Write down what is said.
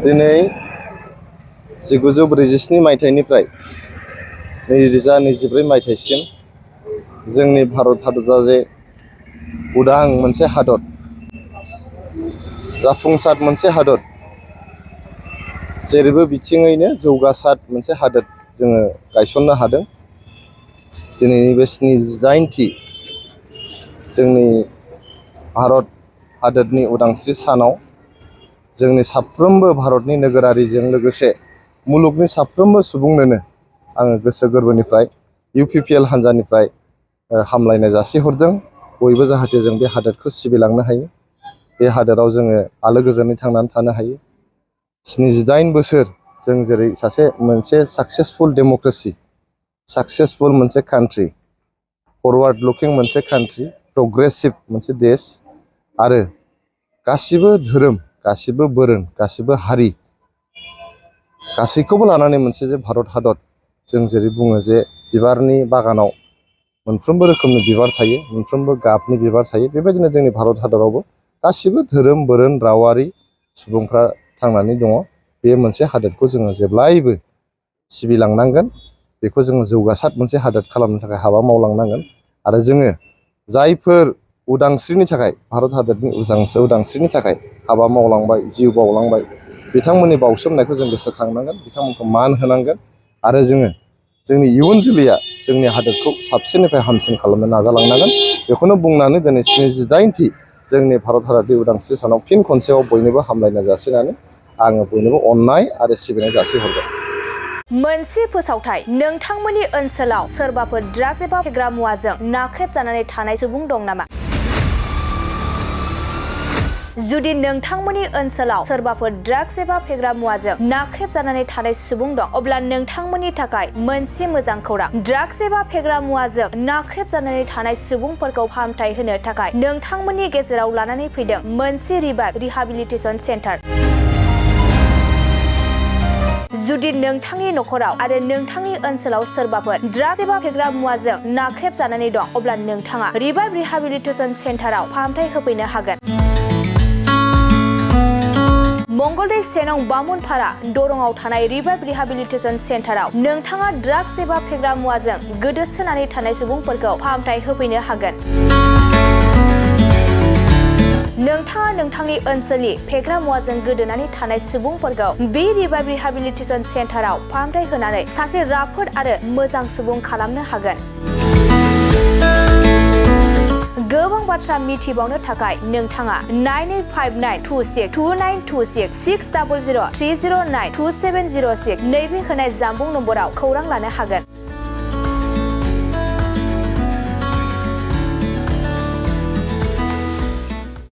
दिनै 1947 मायथाइनिफ्राय 2024 मायथाइसिम जोंनि भारत हादरा जे उदां मोनसे हादर, जाफुंसार मोनसे हादर, जेरैबो बिथिङैनो जौगासार मोनसे हादर जोङो गायसननो हादों। दिनैनि बे 79थि जोंनि भारत हादरनि उदांस्रि सानाव जोंनि साफ्रोमबो भारतनि नोगोरारिजों लोगोसे मुलुगनि साफ्रोमबो सुबुंनोनो आङो गोसो गोरबोनिफ्राय UPPL हान्जानिफ्राय हामलायनाय जासिहरदों। बयबो जाहाथे जों बे हादोरखौ सिबिलांनो हायो, बे हादोराव जोङो आलो गोजोनै थांनानै थानो हायो। 78 बोसोर जों जेरै मोनसे साक्सेसफुल डेम'क्रेसि, साक्सेसफुल मोनसे कान्ट्रि, फरवार्ड लुकिं मोनसे कान्ट्रि, प्रग्रेसिभ मोनसे देश आरो गासिबो धोरोम, गासिबो बोरोन, गासिबो हारि, गासैखौबो लानानै मोनसे जे भारत हादर, जों जेरै बुङो जे बिबारनि बागानाव मोनफ्रोमबो रोखोमनि बिबार थायो, मोनफ्रोमबो गाबनि बिबार थायो। बेबायदिनो जोंनि भारत हादरावबो गासिबो धोरोम, बोरोन, रावारि सुबुंफ्रा थांनानै दङ। बे मोनसे हादोरखौ जोङो जेब्लायबो सिबिलांनांगोन। बेखौ जोङो जौगासार मोनसे हादोर खालामनो थाखाय हाबा मावलांनांगोन। आरो जोङो जायफोर उदांस्रिनि थाखाय, भारत हादरनि उदांस्रिनि थाखाय हाबा मावलांबाय, जिउ बावलांबाय, बिथांमोननि बावसोमनायखौ जों गोसोखांनांगोन, बिथांमोनखौ मान होनांगोन आरो जोङो जोंनि इयुन जोलैया जोंनि हादोरखौ साबसिननिफ्राय हामसिन खालामनो नाजालांनांगोन। बेखौनो बुंनानै दिनै 79थि जोंनि भारत हादरनि उदांस्रि सानाव फिन खनसेयाव बयनोबो हामलायनाय जासिनानै आङो बयनोबो अननाय आरो सिबिनाय जासिहरबाय। मोनसे फोसावथाय, नोंथांमोननि ओनसोलाव सोरबाफोर ड्राग्स एबा फेग्रा मुवाजों नाख्रेबजानानै थानाय सुबुं दं नामा? जुदि नोंथांमोननि ओनसोलाव सोरबाफोर ड्राग्स एबा फेग्रा मुवाजों नाख्रेबजानानै थानाय सुबुं दं, अब्ला नोंथांमोननि थाखाय मोनसे मोजां खौरां। ड्राग्स एबा फेग्रा मुवाजों नाख्रेबजानानै थानाय सुबुंफोरखौ फाहामथाय होनो थाखाय नोंथांमोननि गेजेराव लानानै फैदों मोनसे रिहाबिलिटेसन सेन्टार। जुदि नोंथांनि नखराव आरो नोंथांनि ओनसोलाव सोरबाफोर ड्राग्स एबा फेग्रा मुवाजों नाख्रेबजानानै दं, अब्ला नोंथाङा रिहाबिलिटेसन सेन्टाराव फाहामथाय होफैनो हागोन। मंगलदै 1 नं बामुनपारा दरंआव थानाय रिहाबिलिटेसन सेन्टाराव नोंथाङा ड्राग्स एबा फेग्रा मुवाजों गोदोसोनानै थानाय सुबुंफोरखौ फाहामथाय होफैनो हागोन। नोंथाङा नोंथांनि ओनसोलनि फेग्रा मुवाजों गोदोनानै थानाय सुबुंफोरखौ बे रिहाबिलिटेसन सेन्टाराव फाहामथाय होनानै सासे राफोद आरो मोजां सुबुं खालामनो हागोन। गोबां बाथ्रा मिथिबावनो थाखाय नोंथाङा 9859262926 60030927006 नैबे होनाय जानबुं नम्बराव खौरां लानो हागोन।